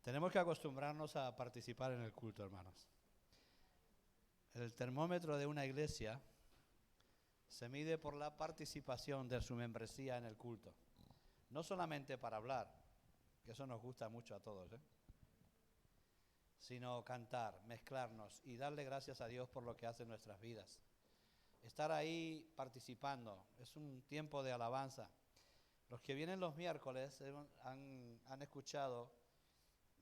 Tenemos que acostumbrarnos a participar en el culto, hermanos. El termómetro de una iglesia se mide por la participación de su membresía en el culto. No solamente para hablar, que eso nos gusta mucho a todos, sino cantar, mezclarnos y darle gracias a Dios por lo que hace en nuestras vidas. Estar ahí participando, es un tiempo de alabanza. Los que vienen los miércoles han escuchado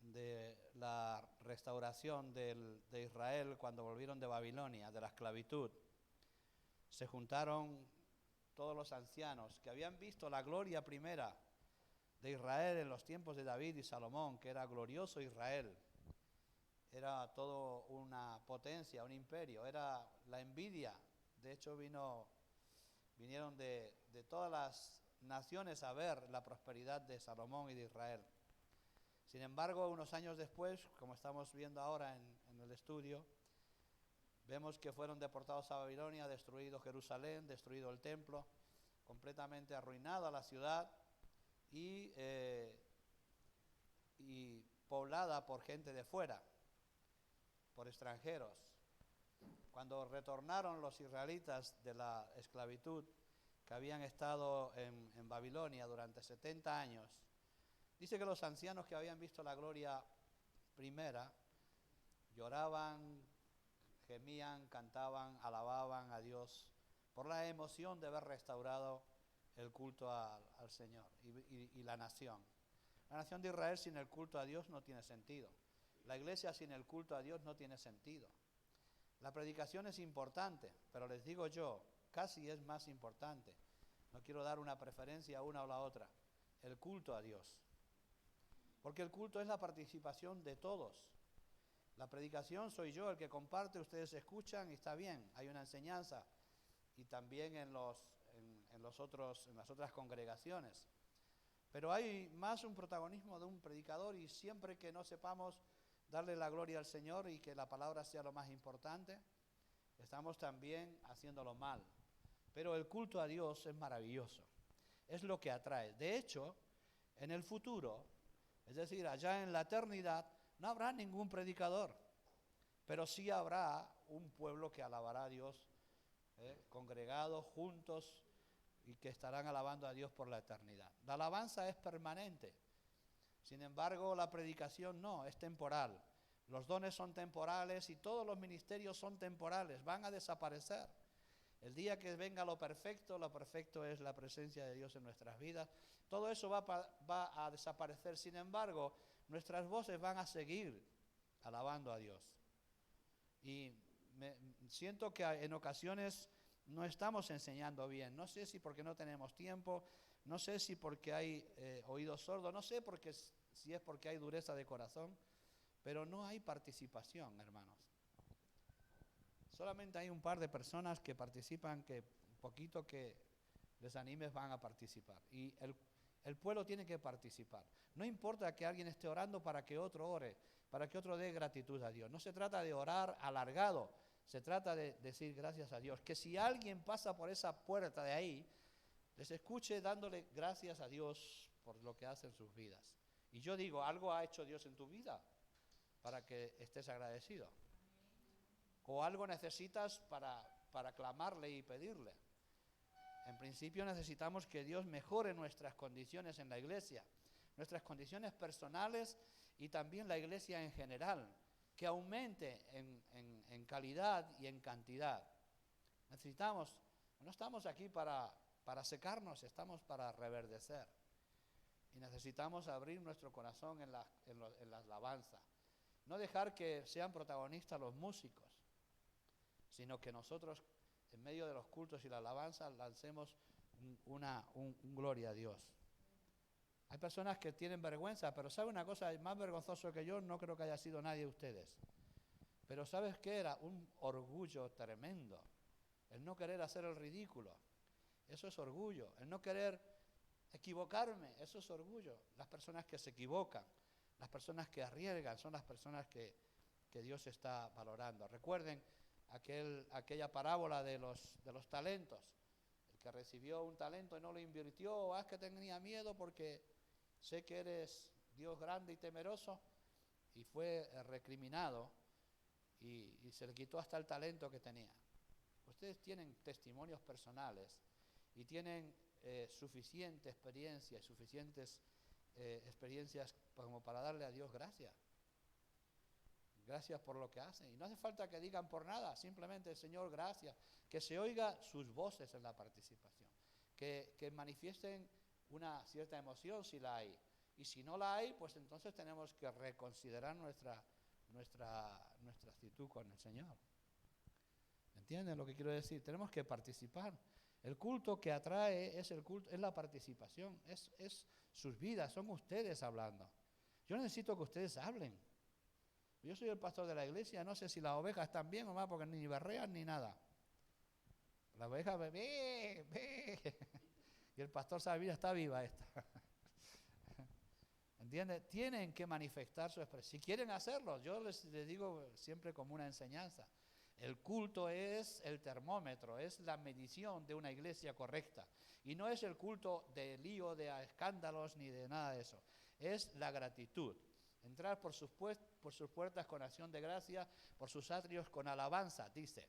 de la restauración de Israel cuando volvieron de Babilonia, de la esclavitud. Se juntaron todos los ancianos que habían visto la gloria primera de Israel en los tiempos de David y Salomón, que era glorioso Israel. Era todo una potencia, un imperio, era la envidia. De hecho vinieron de todas las naciones a ver la prosperidad de Salomón y de Israel. Sin embargo, unos años después, como estamos viendo ahora en el estudio, vemos que fueron deportados a Babilonia, destruido Jerusalén, destruido el templo, completamente arruinada la ciudad y poblada por gente de fuera, por extranjeros. Cuando retornaron los israelitas de la esclavitud, que habían estado en Babilonia durante 70 años, dice que los ancianos que habían visto la gloria primera lloraban, gemían, cantaban, alababan a Dios por la emoción de haber restaurado el culto al Señor y la nación. La nación de Israel sin el culto a Dios no tiene sentido. La iglesia sin el culto a Dios no tiene sentido. La predicación es importante, pero les digo yo, casi es más importante. No quiero dar una preferencia a una o la otra. El culto a Dios. Porque el culto es la participación de todos. La predicación soy yo el que comparte, ustedes escuchan y está bien, hay una enseñanza. Y también en las otras congregaciones. Pero hay más un protagonismo de un predicador y siempre que no sepamos darle la gloria al Señor y que la palabra sea lo más importante, estamos también haciéndolo mal. Pero el culto a Dios es maravilloso, es lo que atrae. De hecho, en el futuro, es decir, allá en la eternidad, no habrá ningún predicador, pero sí habrá un pueblo que alabará a Dios, congregados juntos y que estarán alabando a Dios por la eternidad. La alabanza es permanente. Sin embargo, la predicación no, es temporal. Los dones son temporales y todos los ministerios son temporales, van a desaparecer. El día que venga lo perfecto es la presencia de Dios en nuestras vidas. Todo eso va a desaparecer. Sin embargo, nuestras voces van a seguir alabando a Dios. Y siento que en ocasiones no estamos enseñando bien. No sé si porque no tenemos tiempo, no sé si porque hay oídos sordos, no sé si es porque hay dureza de corazón, pero no hay participación, hermanos. Solamente hay un par de personas que participan, que un poquito que les animes van a participar. Y el pueblo tiene que participar. No importa que alguien esté orando para que otro ore, para que otro dé gratitud a Dios. No se trata de orar alargado, se trata de decir gracias a Dios. Que si alguien pasa por esa puerta de ahí, les escuche dándole gracias a Dios por lo que hace en sus vidas. Y yo digo, algo ha hecho Dios en tu vida para que estés agradecido. O algo necesitas para clamarle y pedirle. En principio necesitamos que Dios mejore nuestras condiciones en la iglesia, nuestras condiciones personales y también la iglesia en general, que aumente en calidad y en cantidad. No estamos aquí para secarnos, estamos para reverdecer. Y necesitamos abrir nuestro corazón en la alabanza. No dejar que sean protagonistas los músicos, sino que nosotros, en medio de los cultos y la alabanza, lancemos un gloria a Dios. Hay personas que tienen vergüenza, pero ¿sabe una cosa? Más vergonzoso que yo no creo que haya sido nadie de ustedes. Pero ¿sabes qué era? Un orgullo tremendo. El no querer hacer el ridículo. Eso es orgullo. El no querer equivocarme. Eso es orgullo. Las personas que se equivocan, las personas que arriesgan, son las personas que Dios está valorando. Recuerden aquella parábola de los talentos. El que recibió un talento y no lo invirtió, es que tenía miedo porque sé que eres Dios grande y temeroso. y fue recriminado y se le quitó hasta el talento que tenía. Ustedes tienen testimonios personales y tienen suficiente experiencia, suficientes experiencias como para darle a Dios gracias. Gracias por lo que hacen. Y no hace falta que digan por nada, simplemente, Señor, gracias. Que se oiga sus voces en la participación. Que manifiesten una cierta emoción si la hay. Y si no la hay, pues entonces tenemos que reconsiderar nuestra actitud con el Señor. ¿Entienden lo que quiero decir? Tenemos que participar. El culto que atrae es la participación, es sus vidas, son ustedes hablando. Yo necesito que ustedes hablen. Yo soy el pastor de la iglesia, no sé si las ovejas están bien o mal, porque ni berrean ni nada. La oveja ve. Y el pastor sabe, mira, está viva esta. ¿Entiendes? Tienen que manifestar su expresión. Si quieren hacerlo, yo les digo siempre como una enseñanza. El culto es el termómetro, es la medición de una iglesia correcta. Y no es el culto de lío, de escándalos, ni de nada de eso. Es la gratitud. Entrar por sus puertas con acción de gracia, por sus atrios con alabanza, dice.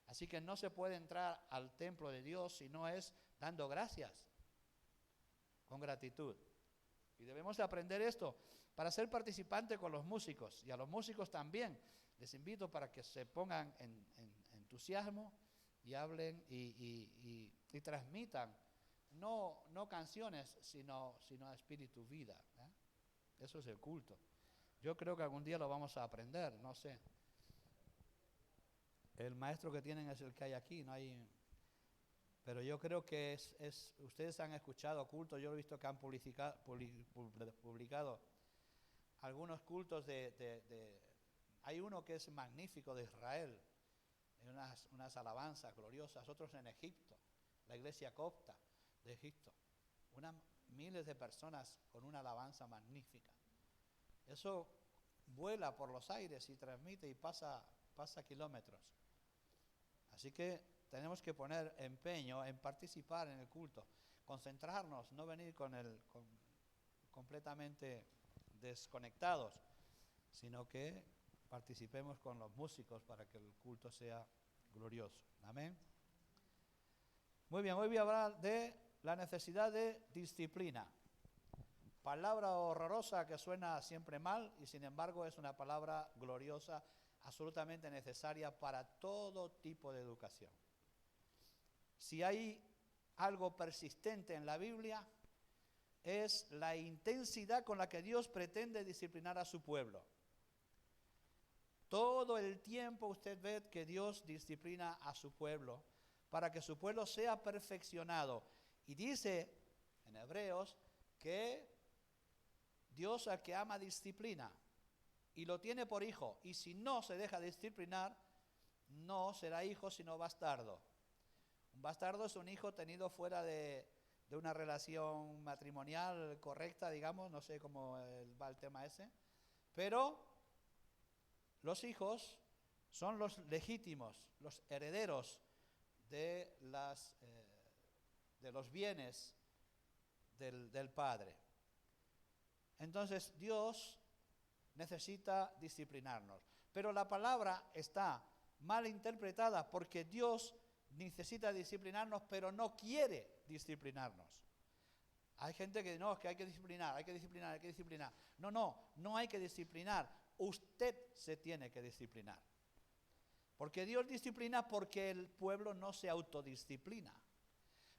Así que no se puede entrar al templo de Dios si no es dando gracias, con gratitud. Y debemos aprender esto para ser participante con los músicos. Y a los músicos también les invito para que se pongan en entusiasmo y hablen y transmitan no canciones, sino espíritu, vida. Eso es el culto. Yo creo que algún día lo vamos a aprender, no sé. El maestro que tienen es el que hay aquí, no hay. Pero yo creo que ustedes han escuchado cultos, yo he visto que han publicado algunos cultos hay uno que es magnífico de Israel, unas alabanzas gloriosas, otros en Egipto, la iglesia copta de Egipto, miles de personas con una alabanza magnífica. Eso vuela por los aires y transmite y pasa kilómetros. Así que tenemos que poner empeño en participar en el culto, concentrarnos, no venir completamente desconectados, sino que participemos con los músicos para que el culto sea glorioso. Amén. Muy bien, hoy voy a hablar de la necesidad de disciplina. Palabra horrorosa que suena siempre mal y sin embargo es una palabra gloriosa, absolutamente necesaria para todo tipo de educación. Si hay algo persistente en la Biblia, es la intensidad con la que Dios pretende disciplinar a su pueblo. Todo el tiempo usted ve que Dios disciplina a su pueblo para que su pueblo sea perfeccionado. Y dice en Hebreos que Dios al que ama disciplina y lo tiene por hijo. Y si no se deja disciplinar, no será hijo sino bastardo. Un bastardo es un hijo tenido fuera de una relación matrimonial correcta, digamos, no sé cómo va el tema ese, pero los hijos son los legítimos, los herederos de los bienes del padre. Entonces Dios necesita disciplinarnos, pero la palabra está mal interpretada porque Dios necesita disciplinarnos, pero no quiere disciplinarnos. Hay gente que no, es que hay que disciplinar. No hay que disciplinar. Usted se tiene que disciplinar. Porque Dios disciplina porque el pueblo no se autodisciplina.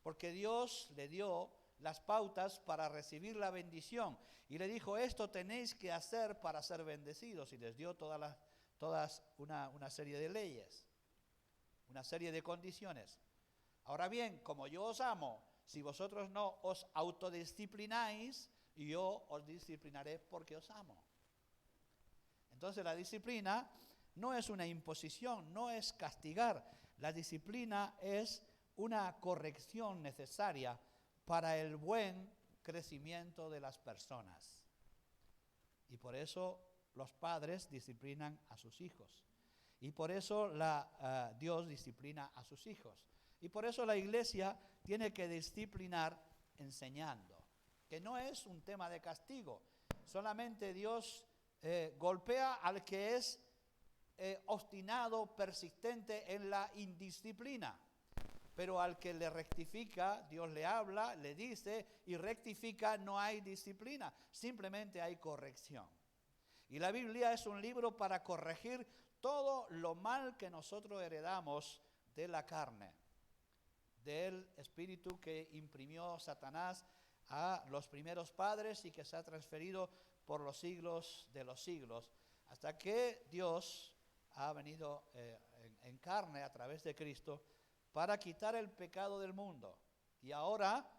Porque Dios le dio las pautas para recibir la bendición. Y le dijo, esto tenéis que hacer para ser bendecidos. Y les dio todas una serie de leyes. Una serie de condiciones. Ahora bien, como yo os amo, si vosotros no os autodisciplináis, yo os disciplinaré porque os amo. Entonces la disciplina no es una imposición, no es castigar. La disciplina es una corrección necesaria para el buen crecimiento de las personas. Y por eso los padres disciplinan a sus hijos. Y por eso Dios disciplina a sus hijos. Y por eso la iglesia tiene que disciplinar enseñando. Que no es un tema de castigo. Solamente Dios golpea al que es obstinado, persistente en la indisciplina. Pero al que le rectifica, Dios le habla, le dice y rectifica, no hay disciplina, simplemente hay corrección. Y la Biblia es un libro para corregir todo lo mal que nosotros heredamos de la carne, del espíritu que imprimió Satanás a los primeros padres y que se ha transferido por los siglos de los siglos, hasta que Dios ha venido en carne a través de Cristo para quitar el pecado del mundo. Y ahora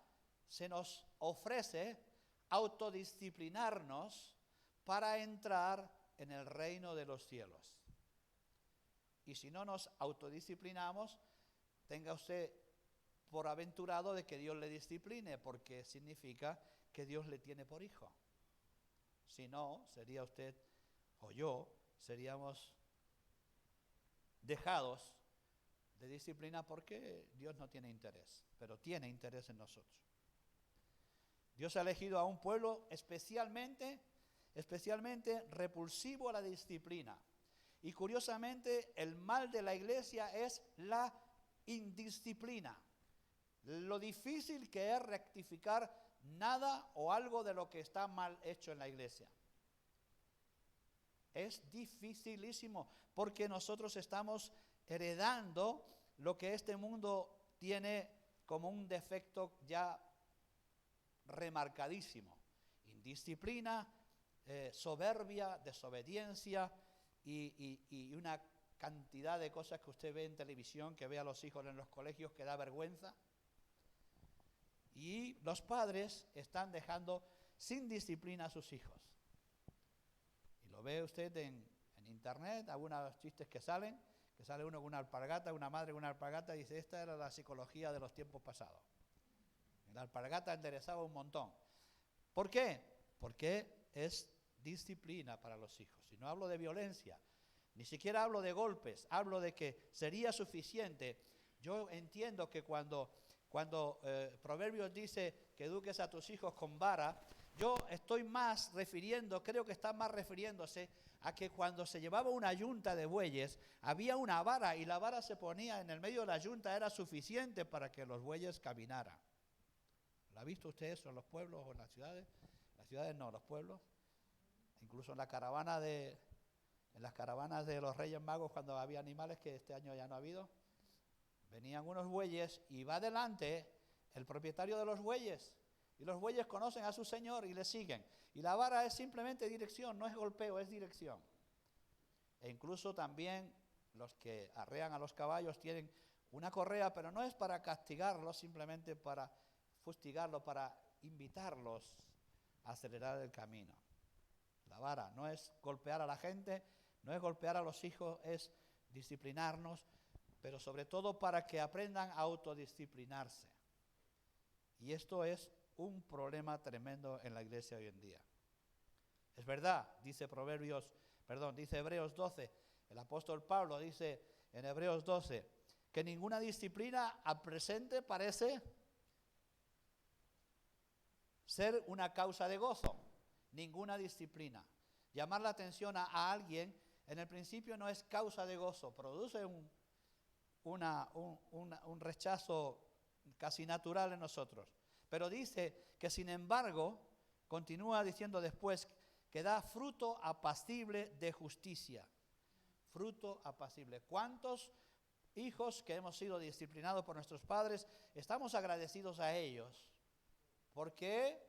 se nos ofrece autodisciplinarnos para entrar en el reino de los cielos. Y si no nos autodisciplinamos, tenga usted por aventurado de que Dios le discipline, porque significa que Dios le tiene por hijo. Si no, sería usted o yo, seríamos dejados de disciplina porque Dios no tiene interés, pero tiene interés en nosotros. Dios ha elegido a un pueblo especialmente repulsivo a la disciplina. Y curiosamente, el mal de la iglesia es la indisciplina. Lo difícil que es rectificar nada o algo de lo que está mal hecho en la iglesia. Es dificilísimo porque nosotros estamos heredando lo que este mundo tiene como un defecto ya remarcadísimo. Indisciplina, soberbia, desobediencia y una cantidad de cosas que usted ve en televisión, que ve a los hijos en los colegios, que da vergüenza. Y los padres están dejando sin disciplina a sus hijos. Y lo ve usted en internet, algunos chistes que sale uno con una alpargata, una madre con una alpargata, y dice, esta era la psicología de los tiempos pasados. La alpargata enderezaba un montón. ¿Por qué? Porque es disciplina para los hijos. Y no hablo de violencia, ni siquiera hablo de golpes, hablo de que sería suficiente. Yo entiendo que cuando Proverbios dice que eduques a tus hijos con vara, yo estoy más creo que está más refiriéndose a que cuando se llevaba una yunta de bueyes, había una vara y la vara se ponía en el medio de la yunta, era suficiente para que los bueyes caminaran. ¿Lo ha visto usted eso en los pueblos o en las ciudades? Las ciudades no, los pueblos. Incluso en las caravanas de los Reyes Magos, cuando había animales, que este año ya no ha habido, venían unos bueyes y va delante el propietario de los bueyes. Y los bueyes conocen a su señor y le siguen. Y la vara es simplemente dirección, no es golpeo, es dirección. E incluso también los que arrean a los caballos tienen una correa, pero no es para castigarlos, simplemente para fustigarlos, para invitarlos a acelerar el camino. La vara no es golpear a la gente, no es golpear a los hijos, es disciplinarnos, pero sobre todo para que aprendan a autodisciplinarse. Y esto es un problema tremendo en la iglesia hoy en día. Es verdad, dice Hebreos 12, el apóstol Pablo dice en Hebreos 12, que ninguna disciplina al presente parece ser una causa de gozo, ninguna disciplina. Llamar la atención a alguien en el principio no es causa de gozo, produce un rechazo casi natural en nosotros. Pero dice que sin embargo, continúa diciendo después, que da fruto apacible de justicia. Fruto apacible. ¿Cuántos hijos que hemos sido disciplinados por nuestros padres estamos agradecidos a ellos? Porque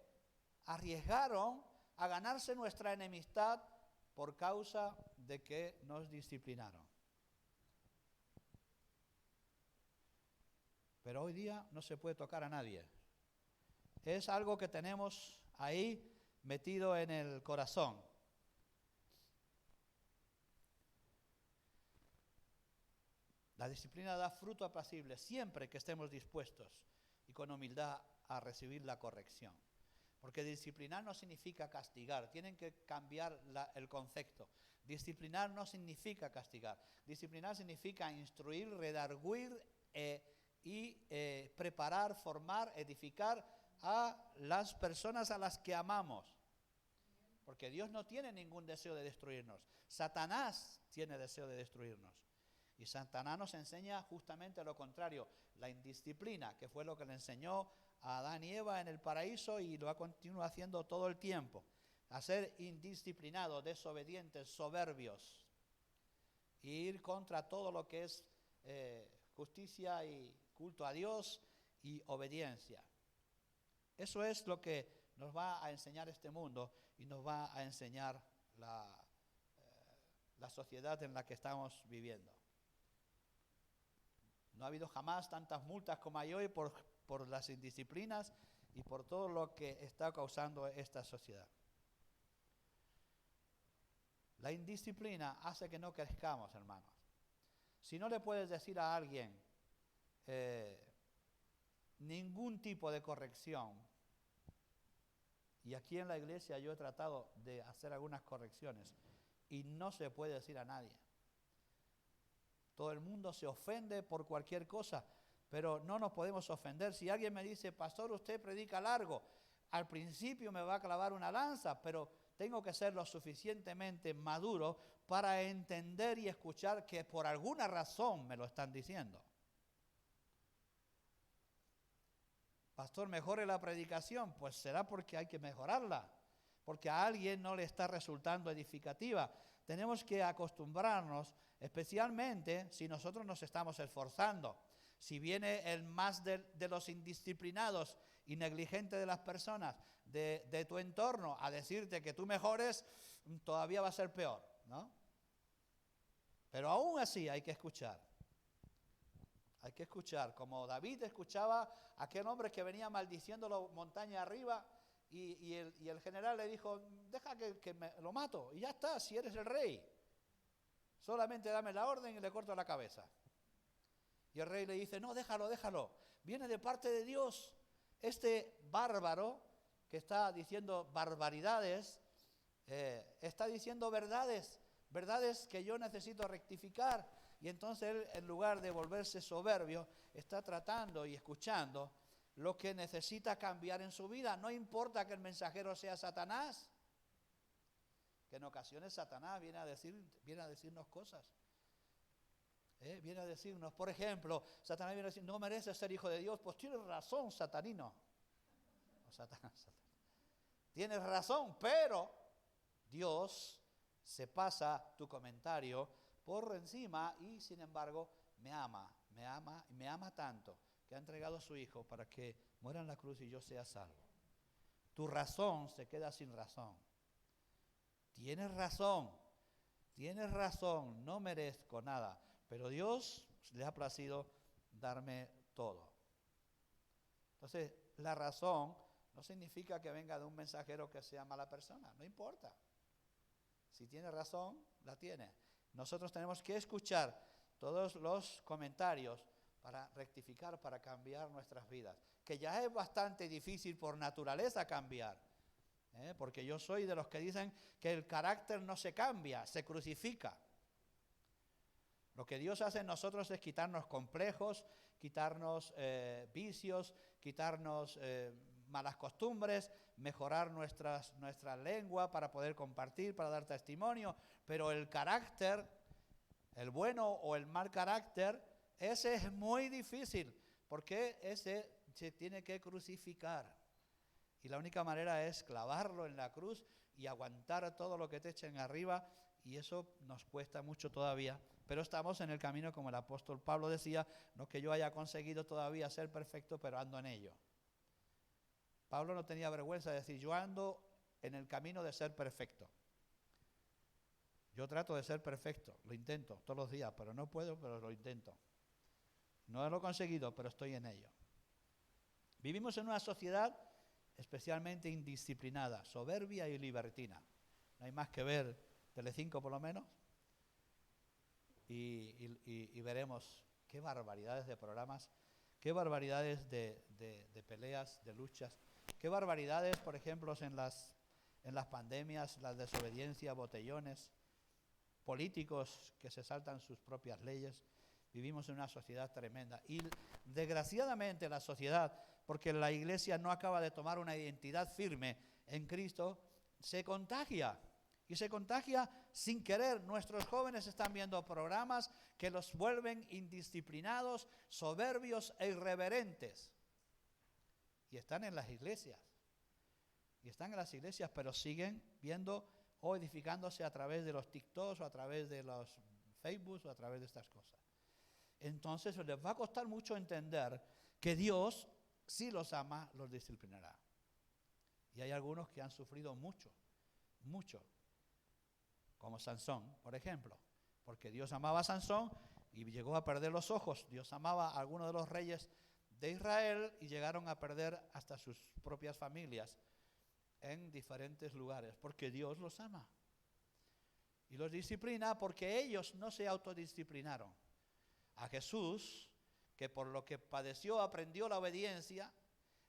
arriesgaron a ganarse nuestra enemistad por causa de que nos disciplinaron. Pero hoy día no se puede tocar a nadie. Es algo que tenemos ahí metido en el corazón. La disciplina da fruto apacible siempre que estemos dispuestos y con humildad a recibir la corrección. Porque disciplinar no significa castigar, tienen que cambiar el concepto. Disciplinar no significa castigar, disciplinar significa instruir, redarguir y preparar, formar, edificar a las personas a las que amamos. Porque Dios no tiene ningún deseo de destruirnos. Satanás tiene deseo de destruirnos. Y Satanás nos enseña justamente lo contrario, la indisciplina, que fue lo que le enseñó a Adán y Eva en el paraíso y lo ha continuado haciendo todo el tiempo. A ser indisciplinados, desobedientes, soberbios. Y ir contra todo lo que es justicia y culto a Dios y obediencia. Eso es lo que nos va a enseñar este mundo y nos va a enseñar la sociedad en la que estamos viviendo. No ha habido jamás tantas multas como hay hoy por las indisciplinas y por todo lo que está causando esta sociedad. La indisciplina hace que no crezcamos, hermanos. Si no le puedes decir a alguien ningún tipo de corrección, y aquí en la iglesia yo he tratado de hacer algunas correcciones, y no se puede decir a nadie. Todo el mundo se ofende por cualquier cosa, pero no nos podemos ofender. Si alguien me dice, pastor, usted predica largo, al principio me va a clavar una lanza, pero tengo que ser lo suficientemente maduro para entender y escuchar que por alguna razón me lo están diciendo. Pastor, mejore la predicación, pues será porque hay que mejorarla, porque a alguien no le está resultando edificativa. Tenemos que acostumbrarnos, especialmente si nosotros nos estamos esforzando. Si viene el más de los indisciplinados y negligentes de las personas de tu entorno a decirte que tú mejores, todavía va a ser peor, ¿no? Pero aún así hay que escuchar. Hay que escuchar, como David escuchaba a aquel hombre que venía maldiciéndolo montaña arriba y el general le dijo, deja que lo mato y ya está, si eres el rey. Solamente dame la orden y le corto la cabeza. Y el rey le dice, no, déjalo, viene de parte de Dios. Este bárbaro que está diciendo barbaridades, está diciendo verdades que yo necesito rectificar. Y entonces él, en lugar de volverse soberbio, está tratando y escuchando lo que necesita cambiar en su vida. No importa que el mensajero sea Satanás, que en ocasiones Satanás viene a decirnos cosas. Viene a decirnos, por ejemplo, Satanás viene a decir, no mereces ser hijo de Dios. Pues tienes razón, satanino. Tienes razón, pero Dios se pasa tu comentario por encima y sin embargo me ama tanto que ha entregado a su hijo para que muera en la cruz y yo sea salvo. Tu razón se queda sin razón. Tienes razón, no merezco nada, pero Dios le ha placido darme todo. Entonces, la razón no significa que venga de un mensajero que sea mala persona, no importa. Si tiene razón, la tiene. Nosotros tenemos que escuchar todos los comentarios para rectificar, para cambiar nuestras vidas. Que ya es bastante difícil por naturaleza cambiar. Porque yo soy de los que dicen que el carácter no se cambia, se crucifica. Lo que Dios hace en nosotros es quitarnos complejos, quitarnos vicios, quitarnos malas costumbres, mejorar nuestra lengua para poder compartir, para dar testimonio, pero el carácter, el bueno o el mal carácter, ese es muy difícil, porque ese se tiene que crucificar. Y la única manera es clavarlo en la cruz y aguantar todo lo que te echen arriba, y eso nos cuesta mucho todavía. Pero estamos en el camino, como el apóstol Pablo decía, no que yo haya conseguido todavía ser perfecto, pero ando en ello. Pablo no tenía vergüenza de decir, yo ando en el camino de ser perfecto. Yo trato de ser perfecto, lo intento todos los días, pero no puedo, pero lo intento. No lo he conseguido, pero estoy en ello. Vivimos en una sociedad especialmente indisciplinada, soberbia y libertina. No hay más que ver Telecinco por lo menos y veremos qué barbaridades de programas, qué barbaridades de peleas, de luchas, qué barbaridades, por ejemplo, en las pandemias, la desobediencia, botellones, políticos que se saltan sus propias leyes. Vivimos en una sociedad tremenda y desgraciadamente la sociedad, porque la iglesia no acaba de tomar una identidad firme en Cristo, se contagia. Y se contagia sin querer. Nuestros jóvenes están viendo programas que los vuelven indisciplinados, soberbios e irreverentes. Y están en las iglesias. Pero siguen viendo o edificándose a través de los TikToks o a través de los Facebook o a través de estas cosas. Entonces les va a costar mucho entender que Dios, si los ama, los disciplinará. Y hay algunos que han sufrido mucho, como Sansón, por ejemplo, porque Dios amaba a Sansón y llegó a perder los ojos. Dios amaba a algunos de los reyes de Israel y llegaron a perder hasta sus propias familias en diferentes lugares, porque Dios los ama. Y los disciplina porque ellos no se autodisciplinaron. A Jesús, que por lo que padeció aprendió la obediencia,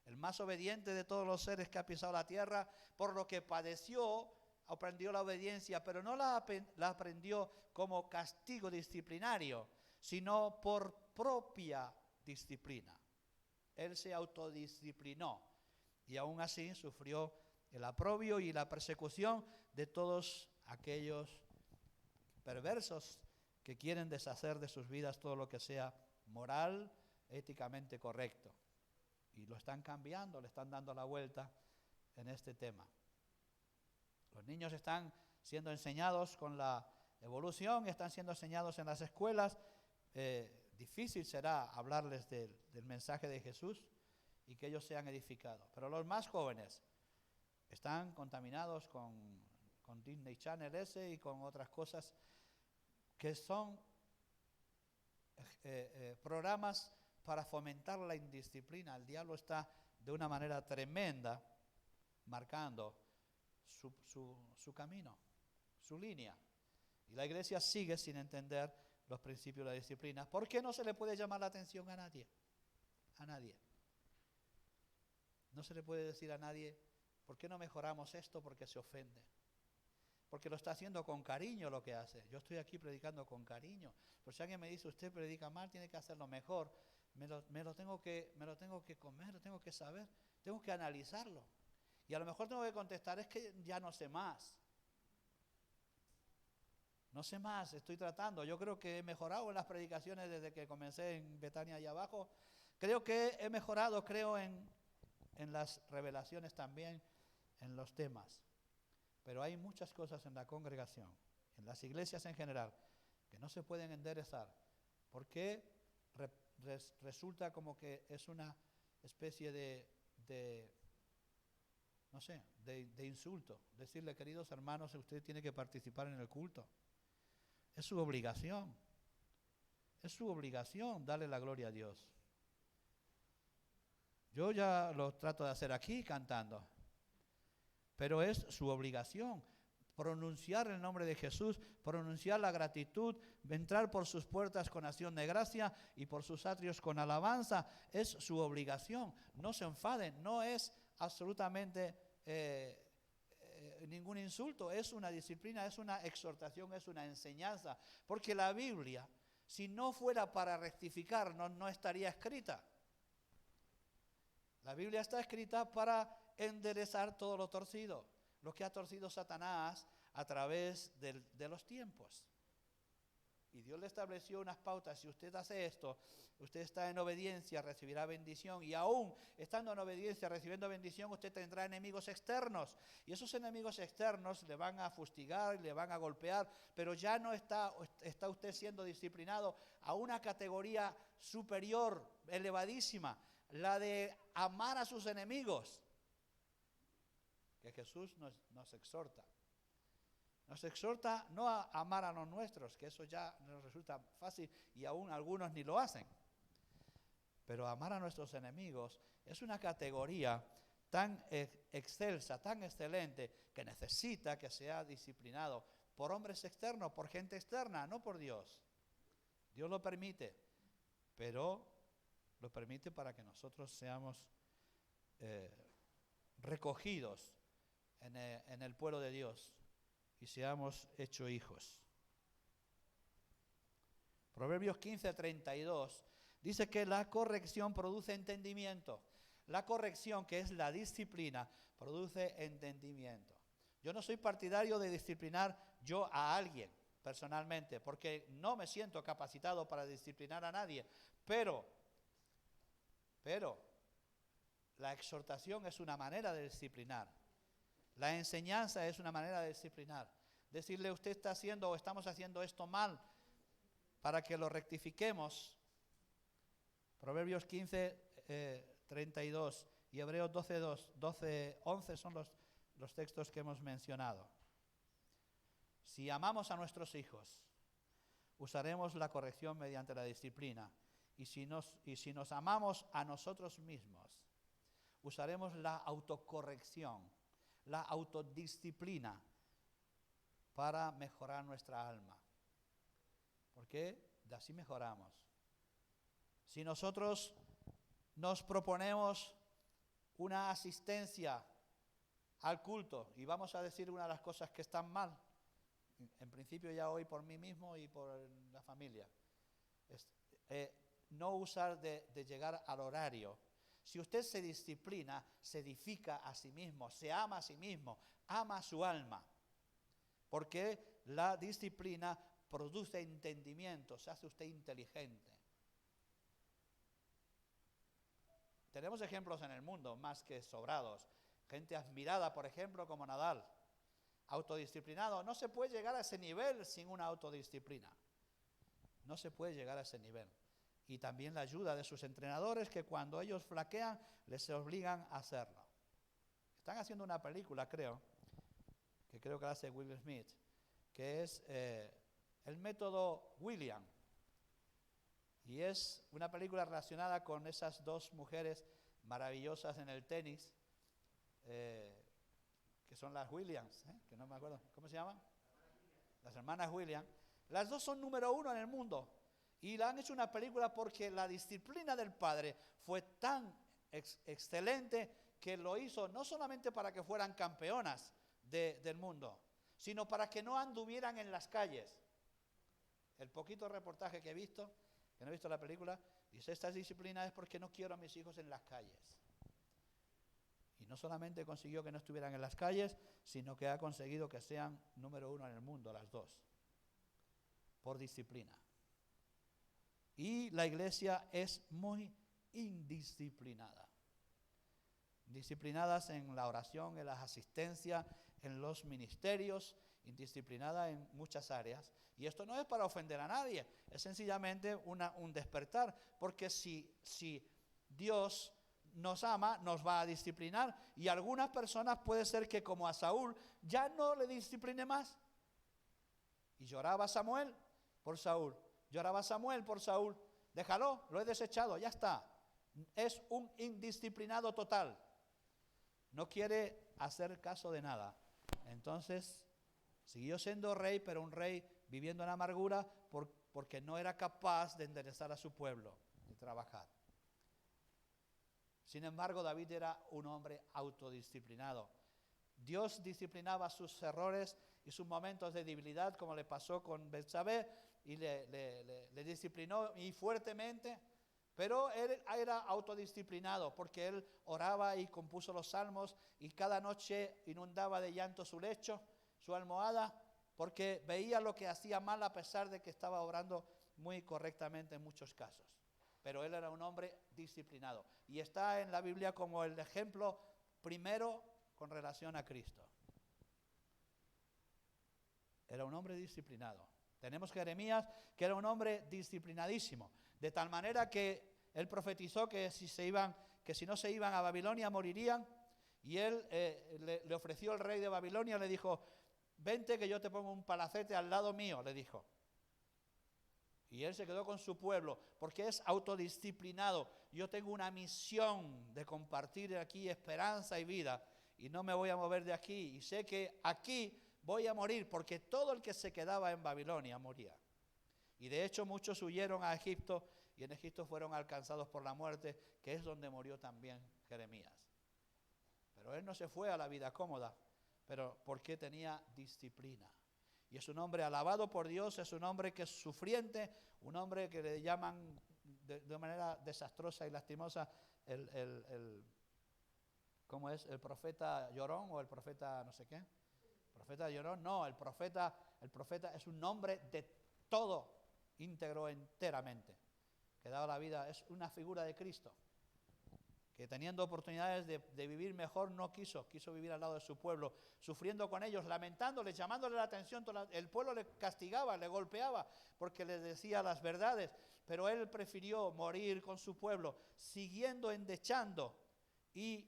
el más obediente de todos los seres que ha pisado la tierra, por lo que padeció aprendió la obediencia, pero no la aprendió como castigo disciplinario, sino por propia disciplina. Él se autodisciplinó y aún así sufrió el aprobio y la persecución de todos aquellos perversos que quieren deshacer de sus vidas todo lo que sea moral, éticamente correcto. Y lo están cambiando, le están dando la vuelta en este tema. Los niños están siendo enseñados con la evolución, están siendo enseñados en las escuelas. Difícil será hablarles del mensaje de Jesús y que ellos sean edificados. Pero los más jóvenes están contaminados con Disney Channel ese y con otras cosas que son programas para fomentar la indisciplina. El diablo está de una manera tremenda marcando su camino, su línea. Y la iglesia sigue sin entender los principios de la disciplina. ¿Por qué no se le puede llamar la atención a nadie? A nadie. No se le puede decir a nadie, ¿por qué no mejoramos esto? Porque se ofende. Porque lo está haciendo con cariño lo que hace. Yo estoy aquí predicando con cariño. Por si alguien me dice, usted predica mal, tiene que hacerlo mejor. Me lo tengo que comer, lo tengo que saber, tengo que analizarlo. Y a lo mejor tengo que contestar, es que ya no sé más. No sé más, estoy tratando. Yo creo que he mejorado en las predicaciones desde que comencé en Betania allá abajo. Creo que he mejorado, creo en las revelaciones también, en los temas. Pero hay muchas cosas en la congregación, en las iglesias en general, que no se pueden enderezar. Porque resulta como que es una especie de insulto. Decirle, queridos hermanos, usted tiene que participar en el culto. Es su obligación. Es su obligación darle la gloria a Dios. Yo ya lo trato de hacer aquí cantando. Pero es su obligación pronunciar el nombre de Jesús, pronunciar la gratitud, entrar por sus puertas con acción de gracia y por sus atrios con alabanza. Es su obligación. No se enfaden, no es absolutamente ningún insulto, es una disciplina, es una exhortación, es una enseñanza. Porque la Biblia, si no fuera para rectificarnos, no estaría escrita. La Biblia está escrita para enderezar todo lo torcido, lo que ha torcido Satanás a través de los tiempos. Y Dios le estableció unas pautas. Si usted hace esto, usted está en obediencia, recibirá bendición. Y aún estando en obediencia, recibiendo bendición, usted tendrá enemigos externos. Y esos enemigos externos le van a fustigar, le van a golpear, pero ya no está usted siendo disciplinado a una categoría superior, elevadísima, la de amar a sus enemigos, que Jesús nos exhorta. Nos exhorta no a amar a los nuestros, que eso ya nos resulta fácil y aún algunos ni lo hacen. Pero amar a nuestros enemigos es una categoría tan excelsa, tan excelente, que necesita que sea disciplinado por hombres externos, por gente externa, no por Dios. Dios lo permite, pero lo permite para que nosotros seamos recogidos en el pueblo de Dios y seamos hechos hijos. Proverbios 15:32 dice que la corrección produce entendimiento. La corrección, que es la disciplina, produce entendimiento. Yo no soy partidario de disciplinar yo a alguien personalmente, porque no me siento capacitado para disciplinar a nadie, pero la exhortación es una manera de disciplinar. La enseñanza es una manera de disciplinar. Decirle, usted está haciendo o estamos haciendo esto mal para que lo rectifiquemos. Proverbios 15, 32 y Hebreos 12, 11 son los textos que hemos mencionado. Si amamos a nuestros hijos, usaremos la corrección mediante la disciplina. Y si nos amamos a nosotros mismos, usaremos la autocorrección, la autodisciplina para mejorar nuestra alma. Porque de así mejoramos. Si nosotros nos proponemos una asistencia al culto y vamos a decir una de las cosas que están mal, en principio ya hoy por mí mismo y por la familia, no usar de llegar al horario. Si usted se disciplina, se edifica a sí mismo, se ama a sí mismo, ama a su alma, porque la disciplina produce entendimiento, se hace usted inteligente. Tenemos ejemplos en el mundo más que sobrados. Gente admirada, por ejemplo, como Nadal, autodisciplinado. No se puede llegar a ese nivel sin una autodisciplina. No se puede llegar a ese nivel. Y también la ayuda de sus entrenadores, que cuando ellos flaquean, les obligan a hacerlo. Están haciendo una película, creo que la hace Will Smith, que es el método William. Y es una película relacionada con esas dos mujeres maravillosas en el tenis, que son las Williams, que no me acuerdo, ¿cómo se llaman? Las hermanas Williams. Las dos son número 1 en el mundo. Y la han hecho una película porque la disciplina del padre fue tan excelente que lo hizo no solamente para que fueran campeonas del mundo, sino para que no anduvieran en las calles. El poquito reportaje que he visto, que no he visto la película, dice, esta disciplina es porque no quiero a mis hijos en las calles. Y no solamente consiguió que no estuvieran en las calles, sino que ha conseguido que sean número 1 en el mundo, las dos, por disciplina. Y la iglesia es muy indisciplinada. Disciplinadas en la oración, en las asistencias, en los ministerios, indisciplinada en muchas áreas. Y esto no es para ofender a nadie, es sencillamente un despertar, porque si Dios nos ama, nos va a disciplinar, y algunas personas puede ser que como a Saúl ya no le discipline más. Y lloraba Samuel por Saúl, lloraba Samuel por Saúl, déjalo, lo he desechado, ya está. Es un indisciplinado total, no quiere hacer caso de nada. Entonces siguió siendo rey, pero un rey viviendo en amargura porque no era capaz de enderezar a su pueblo, de trabajar. Sin embargo, David era un hombre autodisciplinado. Dios disciplinaba sus errores y sus momentos de debilidad, como le pasó con Betsabé, y le disciplinó y fuertemente, pero él era autodisciplinado porque él oraba y compuso los salmos y cada noche inundaba de llanto su lecho, su almohada, porque veía lo que hacía mal a pesar de que estaba obrando muy correctamente en muchos casos. Pero él era un hombre disciplinado y está en la Biblia como el ejemplo primero con relación a Cristo. Era un hombre disciplinado. Tenemos Jeremías, que era un hombre disciplinadísimo, de tal manera que él profetizó que si no se iban a Babilonia morirían, y él le ofreció al rey de Babilonia, le dijo, vente que yo te pongo un palacete al lado mío, le dijo. Y él se quedó con su pueblo, porque es autodisciplinado. Yo tengo una misión de compartir aquí esperanza y vida, y no me voy a mover de aquí, y sé que aquí voy a morir, porque todo el que se quedaba en Babilonia moría. Y de hecho muchos huyeron a Egipto, y en Egipto fueron alcanzados por la muerte, que es donde murió también Jeremías. Pero él no se fue a la vida cómoda, pero porque tenía disciplina. Y es un hombre alabado por Dios, es un hombre que es sufriente, un hombre que le llaman de manera desastrosa y lastimosa ¿cómo es? ¿El profeta llorón o el profeta no sé qué? profeta lloró, no, el profeta es un nombre de todo, íntegro enteramente, que daba la vida, es una figura de Cristo, que teniendo oportunidades de vivir mejor no quiso vivir al lado de su pueblo, sufriendo con ellos, lamentándoles, llamándole la atención. El pueblo le castigaba, le golpeaba, porque les decía las verdades, pero él prefirió morir con su pueblo, siguiendo endechando y